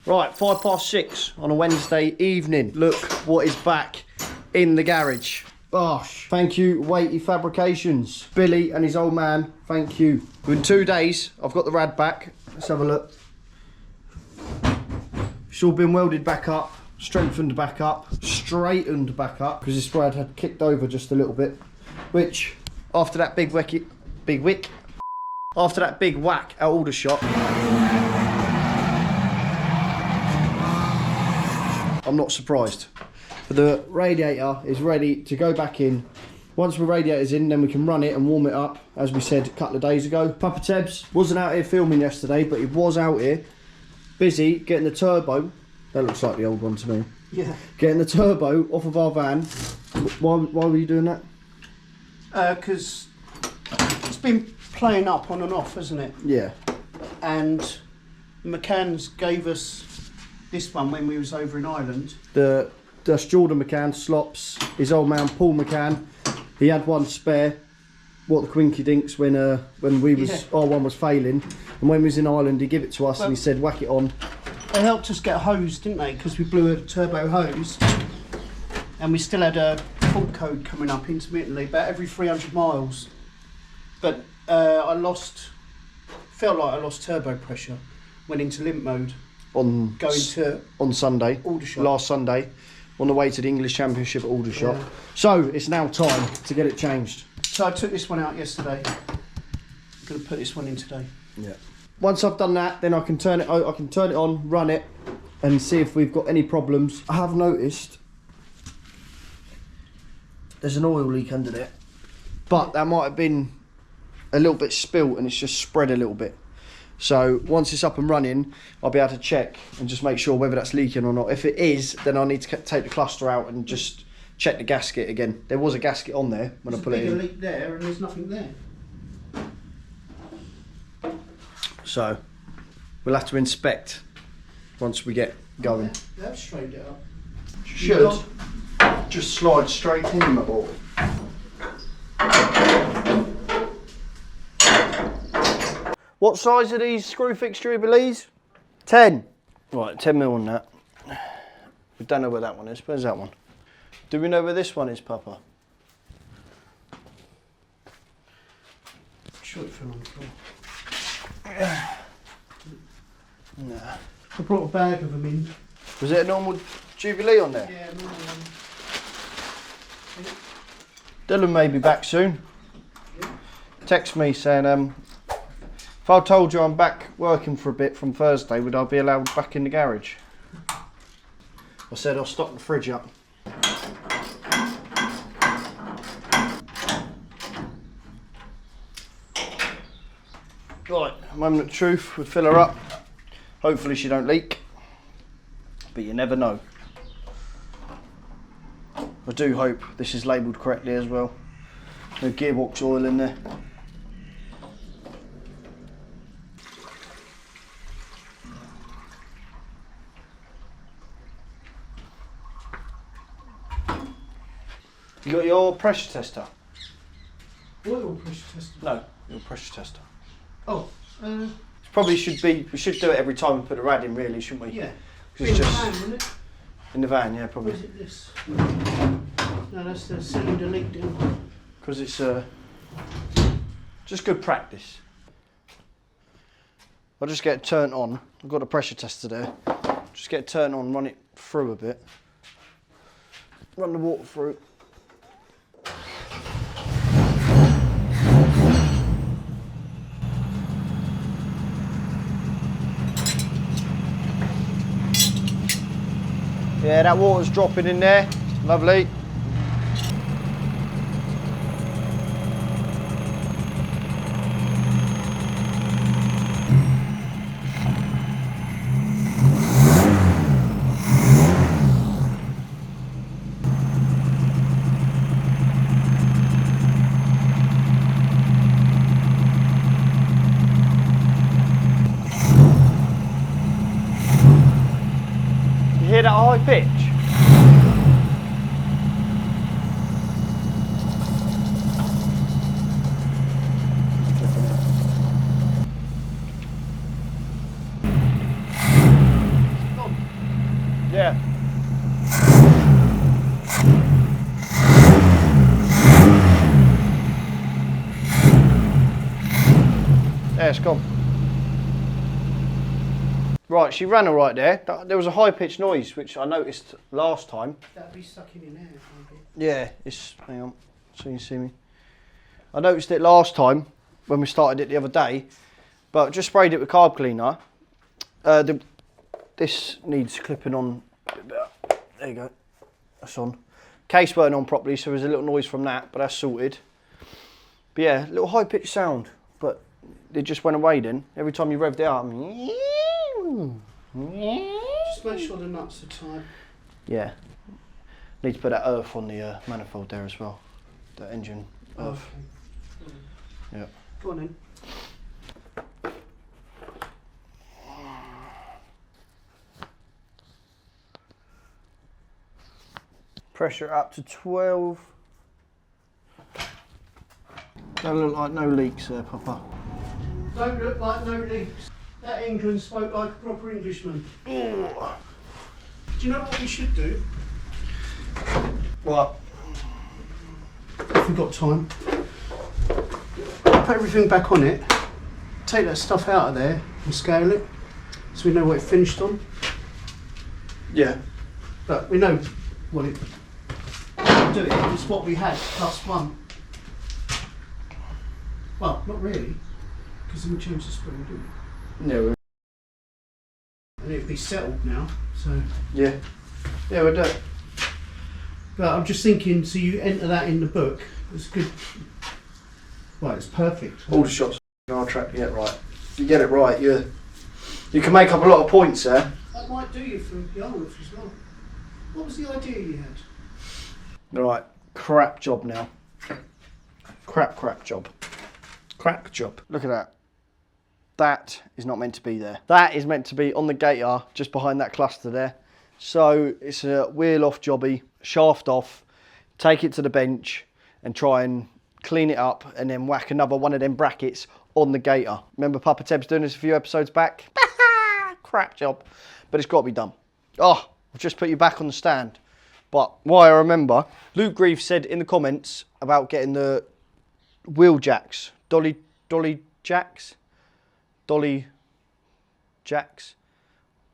Right, 6:05 on a Wednesday evening. Look what is back in the garage. Bosh. Thank you, Weighty Fabrications. Billy and his old man, thank you. In 2 days, I've got the rad back. Let's have a look. It's all been welded back up, strengthened back up, straightened back up, because this rad had kicked over just a little bit, which, after that big whack at Aldershot, I'm not surprised. But the radiator is ready to go back in. Once the radiator's in, then we can run it and warm it up, as we said a couple of days ago. Papa Tebs wasn't out here filming yesterday, but he was out here, busy getting the turbo. That looks like the old one to me. Yeah. Getting the turbo off of our van. Why were you doing that? Because it's been playing up on and off, hasn't it? Yeah. And the McCanns gave us this one when we was over in Ireland. The Jordan McCann, Slops, his old man Paul McCann, he had one spare. What the quinky dinks when we was our one was failing, and when we was in Ireland he gave it to us, and he said whack it on. They helped us get a hose, didn't they? Because we blew a turbo hose, and we still had a fault code coming up intermittently, about every 300 miles. But felt like I lost turbo pressure, went into limp mode. On Sunday, Aldershot. Last Sunday, on the way to the English Championship at Aldershot. Yeah. So it's now time to get it changed. So I took this one out yesterday. I'm going to put this one in today. Yeah. Once I've done that, then I can turn it on, run it, and see if we've got any problems. I have noticed there's an oil leak under there, but that might have been a little bit spilt and it's just spread a little bit. So once it's up and running, I'll be able to check and just make sure whether that's leaking or not. If it is, then I need to take the cluster out and just check the gasket again. There was a gasket on there when I put it in. There's a bigger leak there and there's nothing there. So we'll have to inspect once we get going. They've straightened it up. Should just slide straight in, my boy. What size are these screw fixture Jubilees? 10. Right, 10mm on that. We don't know where that one is. Where's that one? Do we know where this one is, Papa? Sure it fell on the floor. Nah. I brought a bag of them in. Was it a normal Jubilee on there? Yeah, normal one. Dylan may be back soon. Yeah. Text me saying, if I told you I'm back working for a bit from Thursday, would I be allowed back in the garage? I said I'll stock the fridge up. Right, moment of truth, we'll fill her up. Hopefully she don't leak, but you never know. I do hope this is labelled correctly as well. No gearbox oil in there. You got your pressure tester? Oil pressure tester? No, your pressure tester. Oh, Probably should be. We should do it every time we put a rad in, really, shouldn't we? yeah. It's In just the van, isn't it? in the van, yeah, Or probably. is it this? No, that's the cylinder leak down. Because it's just good practice. I'll just get it turned on. I've got a pressure tester there. Just get it turned on, run it through a bit. Run the water through. Yeah, that water's dropping in there. Lovely. You hear that high pitch? Yeah. There, it's gone. Right, she ran all right there. There was a high-pitched noise, which I noticed last time. That'd be sucking in air, maybe. Yeah, it's, hang on, so you can see me. I noticed it last time when we started it the other day, but just sprayed it with carb cleaner. This needs clipping on. There you go, that's on. Case weren't on properly, so there's a little noise from that, but that's sorted. But yeah, a little high-pitched sound, but it just went away then. Every time you revved it up, just make sure the nuts are tight. Yeah. Need to put that earth on the manifold there as well. The engine earth. Okay. Yeah. Go on then. Pressure up to 12. Don't look like no leaks there, Papa. Don't look like no leaks. That England spoke like a proper Englishman. Ooh. Do you know what we should do? What? If we've got time. Put everything back on it. Take that stuff out of there and scale it. So we know what it finished on. Yeah. But we know what it... Do it. It's what we had, +1. Well, not really. Because then we changed the spring, didn't we? Yeah. And it'd be settled now, so... Yeah. Yeah, we'll do it. But I'm just thinking, so you enter that in the book, it's good. Well, it's perfect. All the shots are track. Yeah, right. If you get it right, you can make up a lot of points there. That might do you for Yarmouth as well. What was the idea you had? Right, crap job now. Crap job. Crap job. Look at that. That is not meant to be there. That is meant to be on the gator, just behind that cluster there. So it's a wheel off jobby, shaft off, take it to the bench and try and clean it up and then whack another one of them brackets on the gator. Remember Papa Teb's doing this a few episodes back? Crap job. But it's got to be done. Oh, I've just put you back on the stand. But why I remember, Luke Grief said in the comments about getting the wheel jacks, dolly jacks.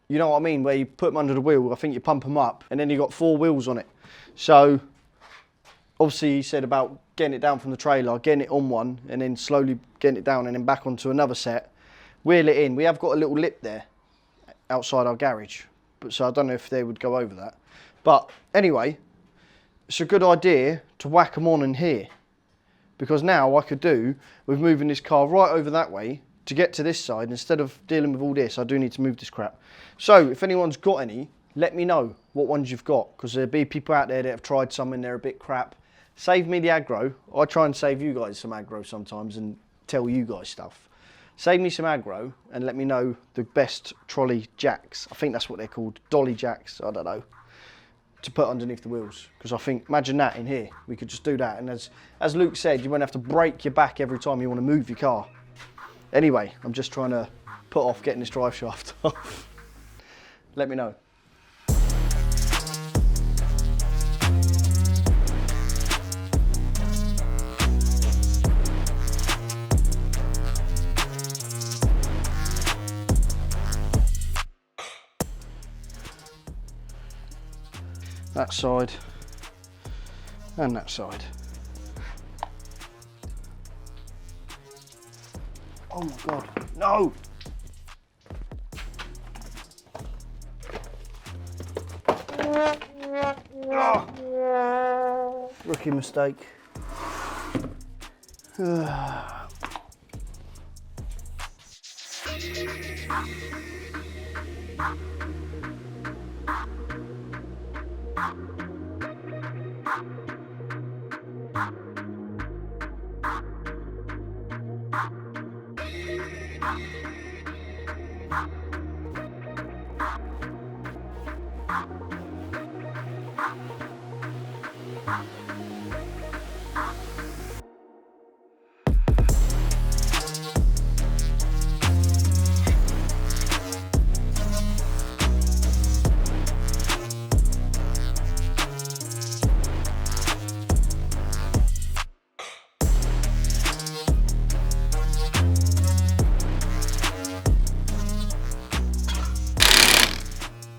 You know what I mean? Where you put them under the wheel, I think you pump them up, and then you got 4 wheels on it. So obviously he said about getting it down from the trailer, getting it on one, and then slowly getting it down and then back onto another set. Wheel it in. We have got a little lip there outside our garage, but so I don't know if they would go over that. But anyway, it's a good idea to whack them on in here, because now I could do with moving this car right over that way to get to this side. Instead of dealing with all this, I do need to move this crap. So if anyone's got any, let me know what ones you've got, because there'll be people out there that have tried some and they're a bit crap. Save me the aggro. I try and save you guys some aggro sometimes and tell you guys stuff. Save me some aggro and let me know the best trolley jacks. I think that's what they're called, dolly jacks, I don't know, to put underneath the wheels. Because I think, imagine that in here, we could just do that. And as Luke said, you won't have to break your back every time you want to move your car. Anyway, I'm just trying to put off getting this drive shaft off. Let me know. That side and that side. Oh my God, no! Oh. Rookie mistake.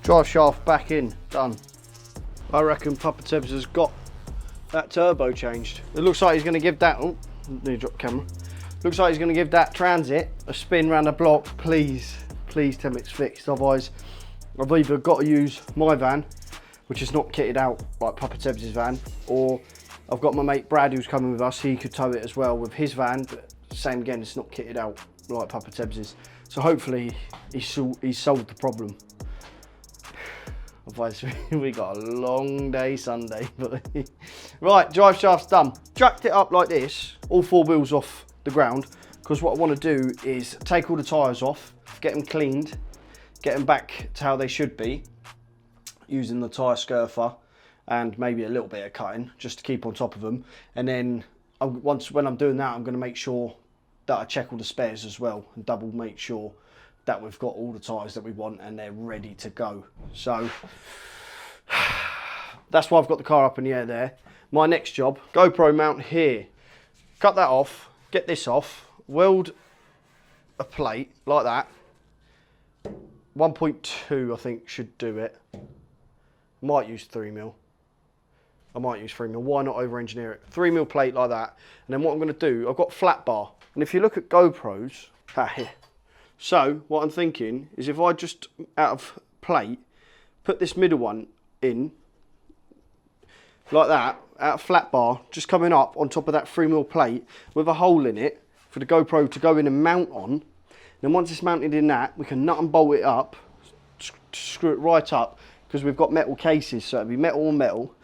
Drive shaft back in, done. I reckon Papa Tebs has got that turbo changed. It looks like he's going to give that, oh, need to drop the camera. Looks like he's going to give that Transit a spin round the block. Please, please tell me it's fixed. Otherwise, I've either got to use my van, which is not kitted out like Papa Tebs' van, or I've got my mate Brad who's coming with us. He could tow it as well with his van, but same again, it's not kitted out like Papa Tebs'. So hopefully he's solved the problem. Otherwise we got a long day Sunday. Right, drive shaft's done. Jacked it up like this, all 4 wheels off the ground, because what I want to do is take all the tyres off, get them cleaned, get them back to how they should be, using the tyre scurfer and maybe a little bit of cutting just to keep on top of them. And then when I'm doing that, I'm going to make sure that I check all the spares as well and double make sure that we've got all the tyres that we want and they're ready to go. So that's why I've got the car up in the air there. My next job, GoPro mount here. Cut that off, get this off, weld a plate like that. 1.2 I think should do it. Might use 3mm. I might use 3mm. Why not over engineer it? 3mm plate like that. And then what I'm going to do, I've got flat bar. And if you look at GoPros, here. So what I'm thinking is if I just, out of plate, put this middle one in, like that, out of flat bar, just coming up on top of that 3mm plate with a hole in it for the GoPro to go in and mount on. Then once it's mounted in that, we can nut and bolt it up, screw it right up, because we've got metal cases, so it'll be metal on metal,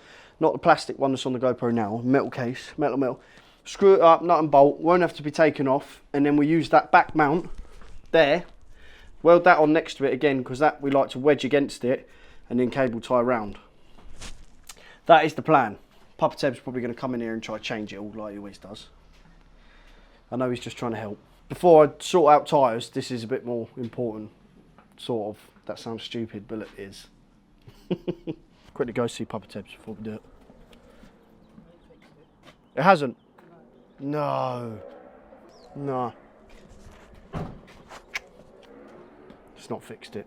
not the plastic one that's on the GoPro now, metal case, metal. Screw it up, nut and bolt, won't have to be taken off, and then we use that back mount there, weld that on next to it again, because that we like to wedge against it and then cable tie round. That is the plan. Papa Teb's probably going to come in here and try to change it all like he always does. I know he's just trying to help. Before I sort out tyres, this is a bit more important, sort of. That sounds stupid, but it is. Quickly go see Papa Teb's before we do it. It hasn't? No. No. It's not fixed it.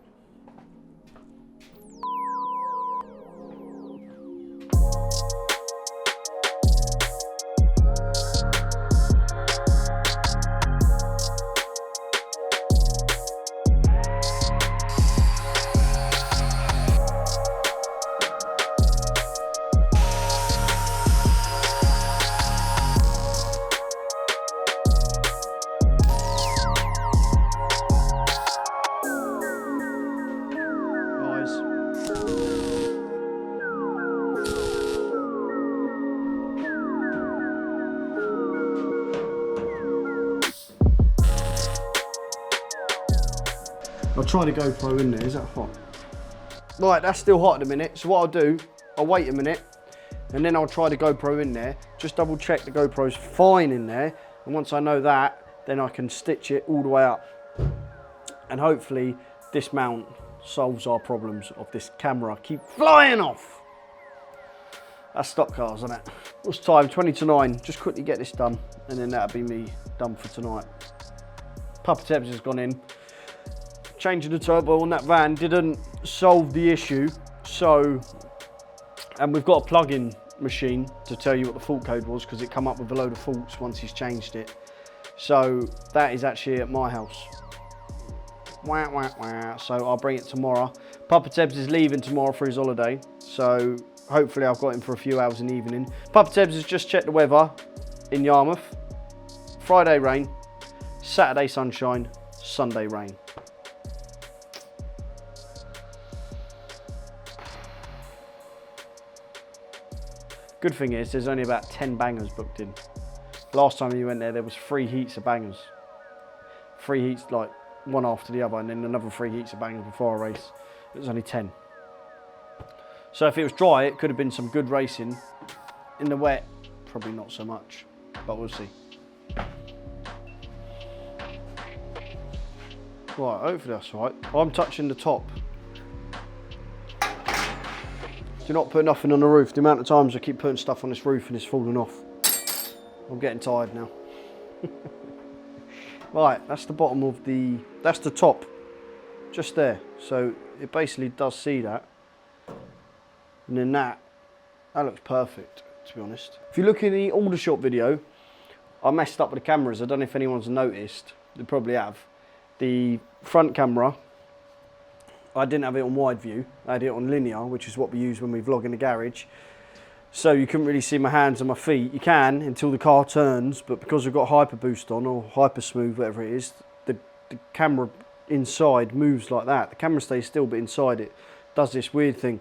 I'll try the GoPro in there, is that hot? Right, that's still hot at the minute, so what I'll do, I'll wait a minute, and then I'll try the GoPro in there, just double check the GoPro's fine in there, and once I know that, then I can stitch it all the way up. And hopefully, this mount solves our problems of this camera keep flying off. That's stock cars, isn't it? What's time? 20 to 9, just quickly get this done, and then that'll be me done for tonight. Papa Tebs has gone in. Changing the turbo on that van didn't solve the issue, so, and we've got a plug-in machine to tell you what the fault code was, because it come up with a load of faults once he's changed it. So that is actually at my house. Wah, wah, wah. So I'll bring it tomorrow. Papa Tebs is leaving tomorrow for his holiday, so hopefully I've got him for a few hours in the evening. Papa Tebs has just checked the weather in Yarmouth. Friday rain, Saturday sunshine, Sunday rain. Good thing is there's only about 10 bangers booked in. Last time you went there was 3 heats of bangers. 3 heats, like one after the other, and then another 3 heats of bangers before a race. It was only 10. So if it was dry, it could have been some good racing. In the wet, probably not so much, but we'll see. Right, hopefully that's right. I'm touching the top. Do not put nothing on the roof. The amount of times I keep putting stuff on this roof and it's falling off. I'm getting tired now. Right, that's the bottom of the, that's the top just there. So it basically does see that. And then that looks perfect, to be honest. If you look in the Aldershot video, I messed up with the cameras. I don't know if anyone's noticed. They probably have. The front camera, I didn't have it on wide view. I had it on linear, which is what we use when we vlog in the garage. So you couldn't really see my hands and my feet. You can until the car turns, but because we've got hyper boost on, or hyper smooth, whatever it is, the camera inside moves like that. The camera stays still, but inside it does this weird thing.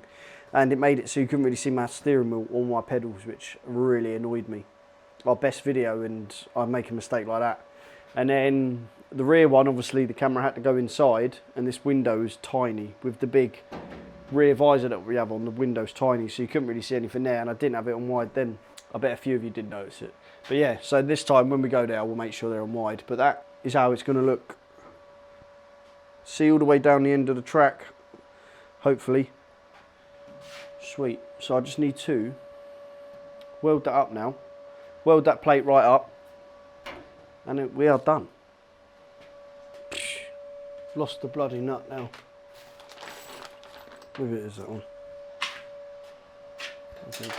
And it made it so you couldn't really see my steering wheel or my pedals, which really annoyed me. Our best video, and I make a mistake like that. And then the rear one, obviously the camera had to go inside, and this window is tiny with the big rear visor that we have on. The window's tiny, so you couldn't really see anything there, and I didn't have it on wide then. I bet a few of you did notice it. But yeah, so this time when we go there, we'll make sure they're on wide. But that is how it's going to look. See all the way down the end of the track, hopefully. Sweet. So I just need to weld that up now. Weld that plate right up, and we are done. Lost the bloody nut now. Maybe it is that one. Okay.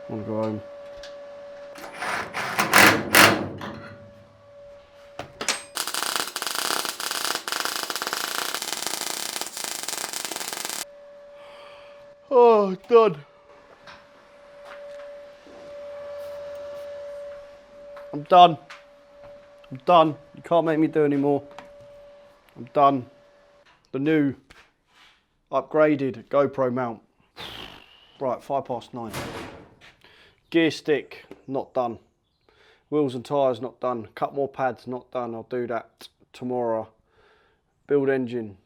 I want to go home. Oh, done. I'm done. I'm done. You can't make me do any more. I'm done. The new upgraded GoPro mount. Right, 9:05. Gear stick, not done. Wheels and tyres, not done. Cut more pads, not done. I'll do that tomorrow. Build engine,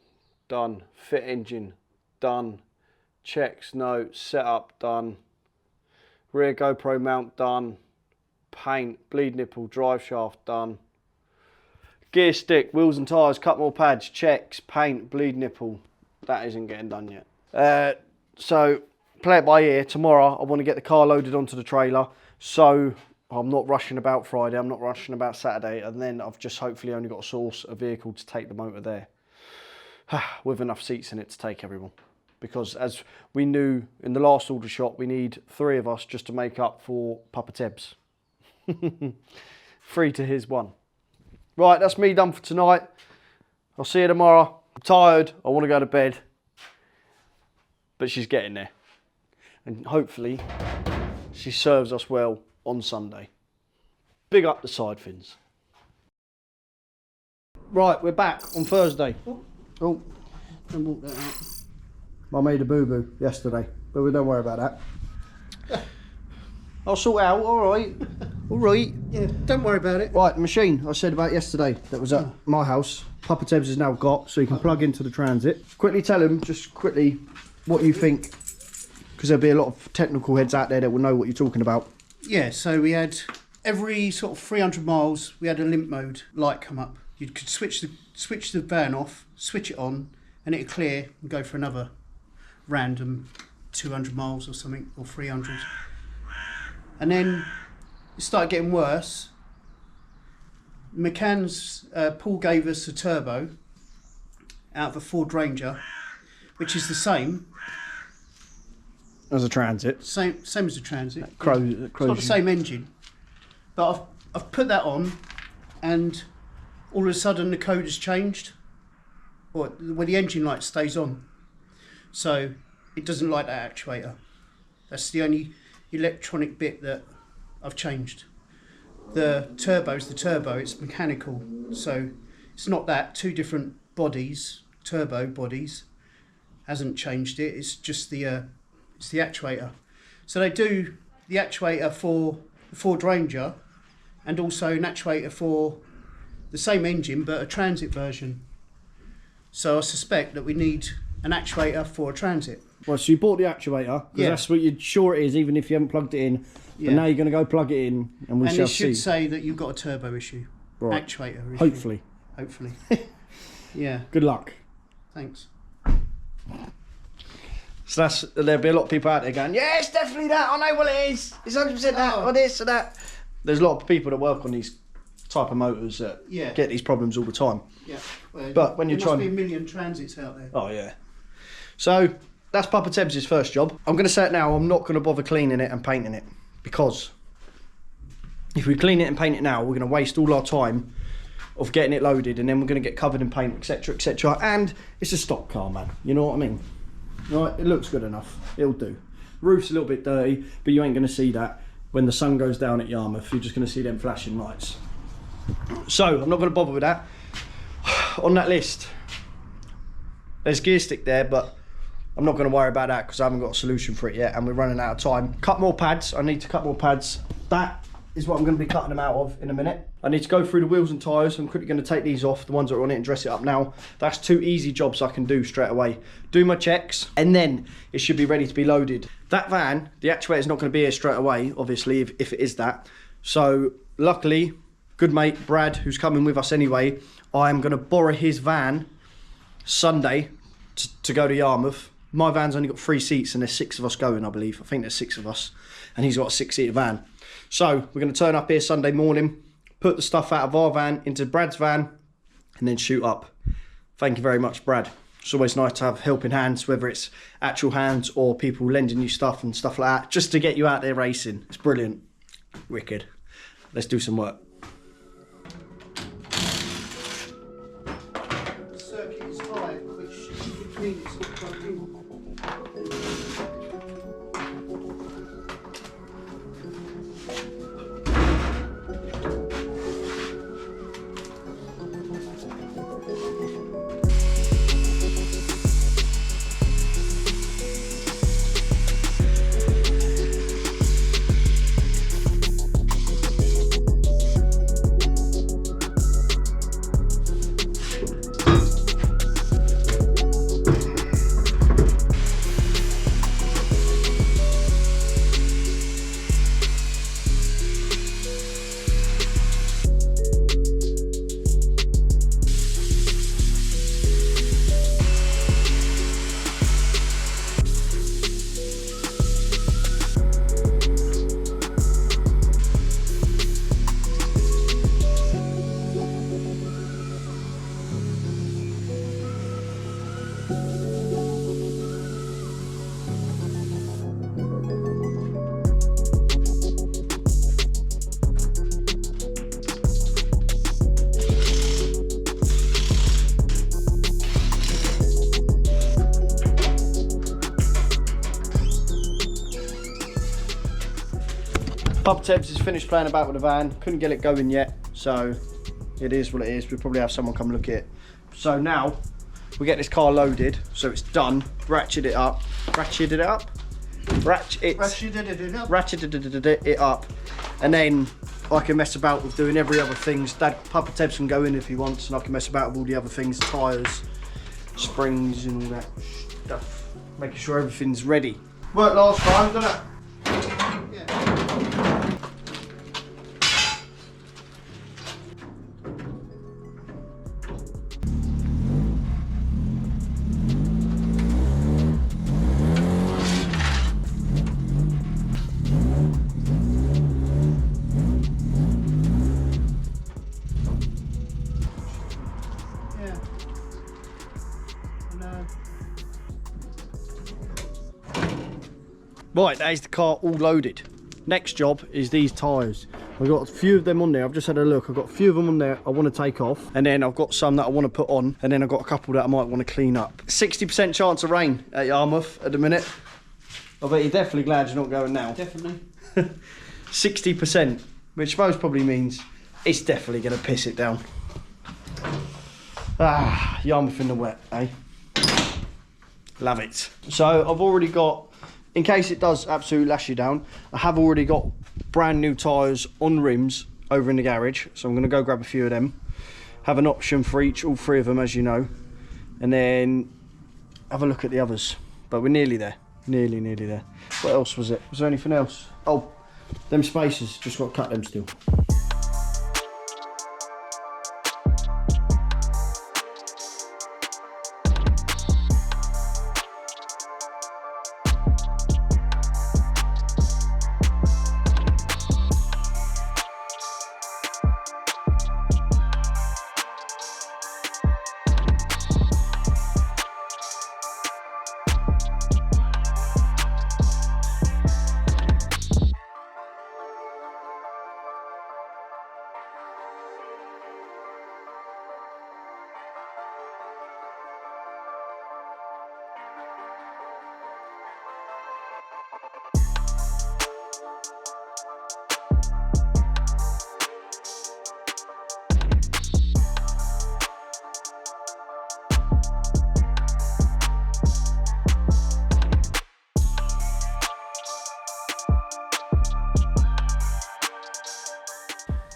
done. Fit engine, done. Checks, notes, setup, done. Rear GoPro mount, done. Paint, bleed nipple, drive shaft, done. Gear stick, wheels and tyres, cut more pads, checks, paint, bleed nipple. That isn't getting done yet. So, play it by ear. Tomorrow, I want to get the car loaded onto the trailer. So, I'm not rushing about Friday, I'm not rushing about Saturday. And then I've just hopefully only got to source a vehicle to take the motor there. With enough seats in it to take everyone. Because as we knew in the last Aldershot, we need 3 of us just to make up for Papa Teb's. 3 to his 1. Right, that's me done for tonight. I'll see you tomorrow. I'm tired, I want to go to bed. But she's getting there. And hopefully, she serves us well on Sunday. Big up the side fins. Right, we're back on Thursday. Oh, Don't walk that out. I made a boo-boo yesterday, but we don't worry about that. I'll sort it out, alright. Alright. Yeah, don't worry about it. Right, the machine I said about yesterday that was at my house, Papa Teb's has now got, so you can plug into the Transit. Quickly tell him, just quickly, what you think, because there'll be a lot of technical heads out there that will know what you're talking about. Yeah, so we had every sort of 300 miles, we had a limp mode light come up. You could switch the van off, switch it on, and it'd clear and go for another random 200 miles or something, or 300. And then it started getting worse. McCann's Paul gave us a turbo out of a Ford Ranger, which is the same As a Transit. same as the Transit. It's not the same engine, but I've put that on, and all of a sudden the code has changed, or where the engine light stays on, so it doesn't like that actuator. That's the only electronic bit that I've changed. The turbo's the turbo, it's mechanical, so it's not that. 2 different bodies, turbo bodies, hasn't changed it. It's just the actuator. So they do the actuator for the Ford Ranger, and also an actuator for the same engine but a Transit version. So I suspect that we need an actuator for a Transit. Well, so you bought the actuator, because that's what you're sure it is, even if you haven't plugged it in. But now you're going to go plug it in, and we shall see. And it should say that you've got a turbo issue, right. Actuator issue. Hopefully. Hopefully. Yeah. Good luck. Thanks. So there'll be a lot of people out there going, yeah, it's definitely that, I know what it is. It's 100% that, or this or that. there's a lot of people that work on these type of motors that get these problems all the time. Yeah. Well, but when you're trying, there must be a million transits out there. Oh yeah. So that's Papa Tebs' first job. I'm going to say it now. I'm not going to bother cleaning it and painting it, because if we clean it and paint it now, we're going to waste all our time of getting it loaded, and then we're going to get covered in paint, etc, etc. And it's a stock car, man. You know what I mean? Right? It looks good enough. It'll do. Roof's a little bit dirty, but you ain't going to see that when the sun goes down at Yarmouth. You're just going to see them flashing lights. So I'm not going to bother with that. On that list, there's gear stick there, but I'm not going to worry about that because I haven't got a solution for it yet, and we're running out of time. Cut more pads. I need to cut more pads. That is what I'm going to be cutting them out of in a minute. I need to go through the wheels and tyres. I'm quickly going to take these off, the ones that are on it, and dress it up now. That's 2 easy jobs I can do straight away. Do my checks, and then it should be ready to be loaded. That van, the actuator is not going to be here straight away, obviously, if it is that. So luckily, good mate Brad, who's coming with us anyway, I am going to borrow his van Sunday to go to Yarmouth. My van's only got 3 seats, and there's 6 of us going, I believe. I think there's 6 of us, and he's got a 6-seater van. So we're going to turn up here Sunday morning, put the stuff out of our van into Brad's van, and then shoot up. Thank you very much, Brad. It's always nice to have helping hands, whether it's actual hands or people lending you stuff and stuff like that, just to get you out there racing. It's brilliant. Wicked. Let's do some work. The circuit is high, which means it's not plugged in. Papa Tebs has finished playing about with the van. Couldn't get it going yet, so it is what it is. We'll probably have someone come look at it. So now we get this car loaded, so it's done. Ratchet it up. Ratchet it up. Ratcheted it up, and then I can mess about with doing every other things. Papa Tebs can go in if he wants, and I can mess about with all the other things, tyres, springs, and all that stuff, making sure everything's ready. Worked last time, didn't it? Right, that is the car all loaded. Next job is these tyres. I've got a few of them on there. I've just had a look. I've got a few of them on there I want to take off. And then I've got some that I want to put on. And then I've got a couple that I might want to clean up. 60% chance of rain at Yarmouth at the minute. I bet you're definitely glad you're not going now. Definitely. 60%, which I suppose probably means it's definitely going to piss it down. Ah, Yarmouth in the wet, eh? Love it. So I've already got, in case it does absolutely lash you down, I have already got brand new tyres on rims over in the garage. So I'm going to go grab a few of them. Have an option for each, all 3 of them, as you know. And then have a look at the others. But we're nearly there. Nearly there. What else was it? Was there anything else? Oh, them spacers. Just got to cut them still.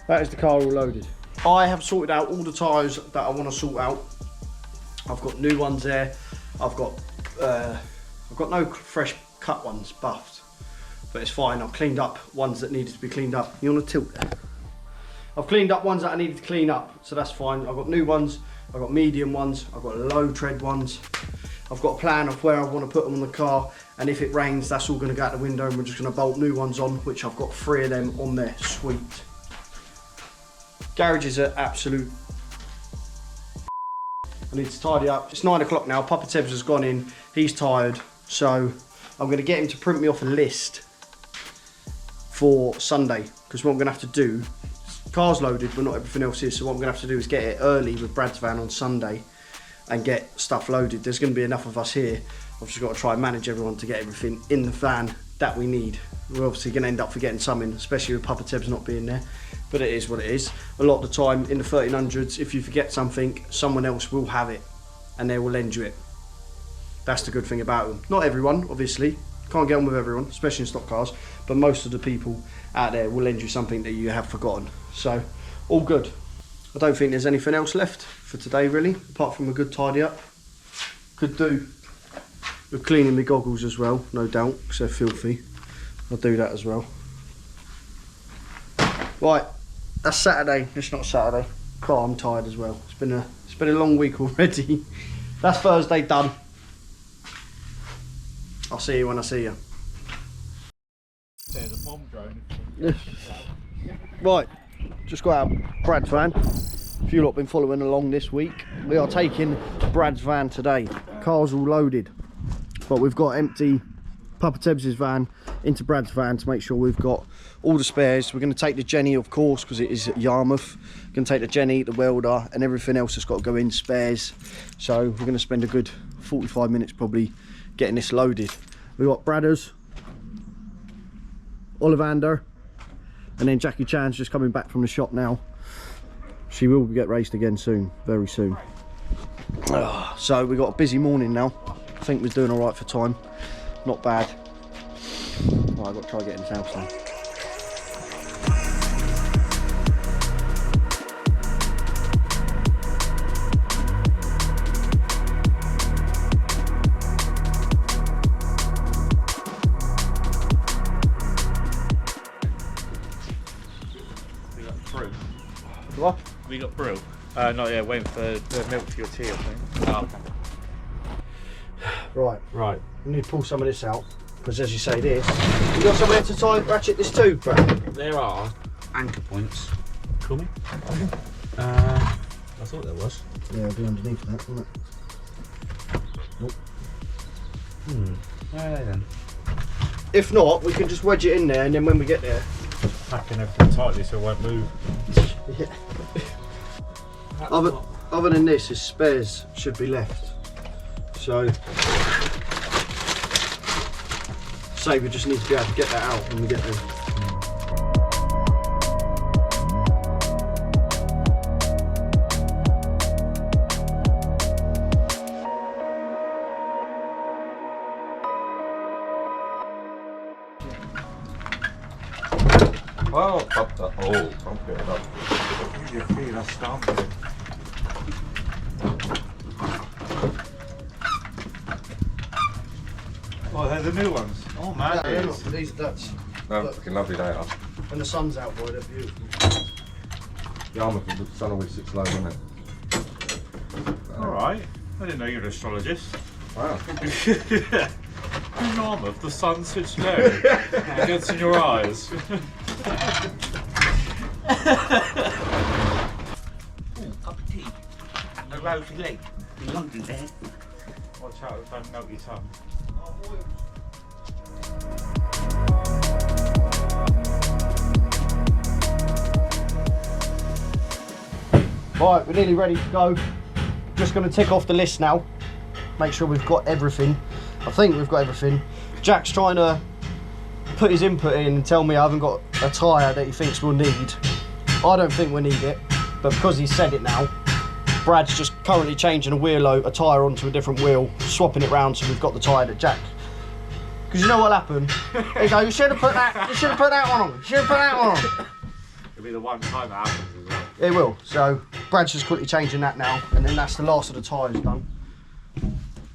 That is the car all loaded. I have sorted out all the tyres that I want to sort out. I've got new ones there. I've got no fresh cut ones buffed, but it's fine. I've cleaned up ones that needed to be cleaned up. You want to tilt there? I've cleaned up ones that I needed to clean up, so that's fine. I've got new ones. I've got medium ones. I've got low tread ones. I've got a plan of where I want to put them on the car, and if it rains, that's all going to go out the window, and we're just going to bolt new ones on, which I've got 3 of them on there. Sweet. Garages are absolute. I need to tidy up. It's 9 o'clock now. Papa Tebs has gone in. He's tired, so I'm going to get him to print me off a list for Sunday, because what I'm going to have to do, car's loaded but not everything else is, so what I'm going to have to do is get it early with Brad's van on Sunday and get stuff loaded. There's going to be enough of us here. I've just got to try and manage everyone to get everything in the van that we need. We're obviously going to end up forgetting something, especially with Papa Tebs not being there, but it is what it is. A lot of the time in the 1300s, if you forget something, someone else will have it and they will lend you it. That's the good thing about them. Not everyone, obviously, can't get on with everyone, especially in stock cars, but most of the people out there will lend you something that you have forgotten. So all good. I don't think there's anything else left for today really, apart from a good tidy up. Could do with cleaning my goggles as well, no doubt, because they're filthy. I'll do that as well. Right, that's Saturday. It's not Saturday. God, I'm tired as well. It's been a long week already. That's Thursday done. I'll see you when I see you. There's a bomb drone. Right, just got out Brad's van. If you lot been following along this week, we are taking Brad's van today. Car's all loaded, but we've got empty Papa Tebs' van into Brad's van to make sure we've got all the spares. We're going to take the Jenny, of course, because it is at Yarmouth. We're going to take the Jenny, the welder, and everything else that's got to go in spares. So we're going to spend a good 45 minutes probably getting this loaded. We've got Bradders, Ollivander, and then Jackie Chan's just coming back from the shop now. She will get raced again soon, very soon. So we've got a busy morning now. I think we're doing all right for time. Not bad. Right, I've got to try getting this house done. We got brew. What? We got brew. Not yet, waiting for the milk for your tea, I think. Oh, okay. Right, Right. we need to pull some of this out, because as you say this, you got somewhere to tie ratchet this too, Brad? There are anchor points. Call me? I thought there was. Yeah, it'll be underneath that, won't it? Nope. Where are they then? If not, we can just wedge it in there, and then when we get there, Packing everything tightly so it won't move. yeah. Other than this, his spares should be left. So, we just need to be able to get that out when we get there. Oh, pop that. Oh, pump it up. You feel that stamping. Oh, they're the new ones. Oh man, Yeah, it is. these, that's, No, fucking lovely they are. when the sun's out, boy, they're beautiful. Yarmouth, the sun always sits low, doesn't it? Alright. I didn't know you were an astrologist. Wow. In Yarmouth, the sun sits low. It gets in your eyes. Cup of tea. A rosy leg. In London there. Watch out, don't melt your tongue. Right, we're nearly ready to go. Just going to tick off the list now. Make sure we've got everything. I think we've got everything. Jack's trying to put his input in and tell me I haven't got a tyre that he thinks we'll need. I don't think we need it, but because he said it now, Brad's just currently changing a tyre onto a different wheel, swapping it round so we've got the tyre that Jack. Because you know what'll happen? He go, you should have put that one on. You should have put that one on. It'll be the one time it happens as well. It will. So Brad's just quickly changing that now, and then that's the last of the tyres done.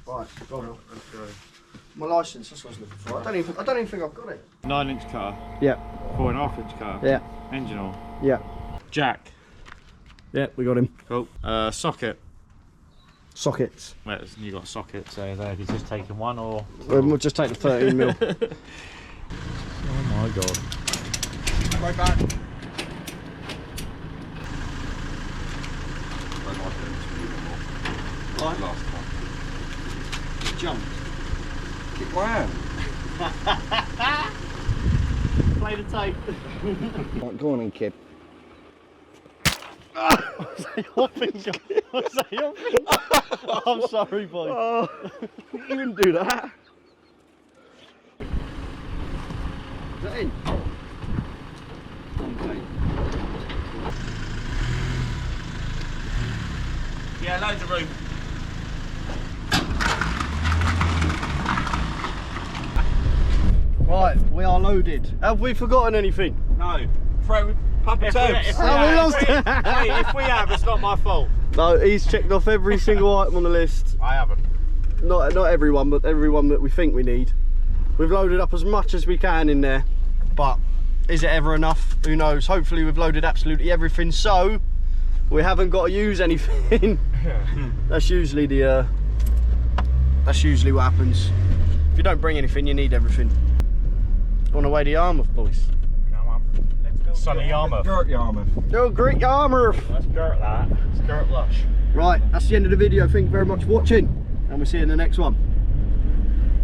Right, got it. Let's go. My licence, that's what I was looking for. I don't even think I've got it. 9-inch car, Yeah, 4.5-inch car, yeah, engine oil, yeah. jack, Yeah, we got him. cool. Socket. Sockets. Well, you got sockets there. Have you just taken one or? We'll just take the 13 mil. Oh my god. Right back. Right. Last time. Jump. Kick my hand. Play the tape. Right, go on then, kid. Was that your finger? Was that your finger? I'm sorry, boy. Oh, you didn't do that. Is that in? Okay. Yeah, loads of room. Right, we are loaded. Have we forgotten anything? No. Throw Papa Oh, we lost it. If we have, it's not my fault. No, he's checked off every single item on the list. I haven't. Not everyone, but everyone that we think we need. We've loaded up as much as we can in there, but is it ever enough? Who knows? Hopefully we've loaded absolutely everything, so we haven't got to use anything. That's usually the what happens. If you don't bring anything, you need everything. On the way to Yarmouth, boys. Come on. Let's go. Sunny Yarmouth. Dirt Yarmouth. Oh, great Yarmouth! Let's dirt that. Let's dirt lush. Right, that's the end of the video. Thank you very much for watching, and we'll see you in the next one.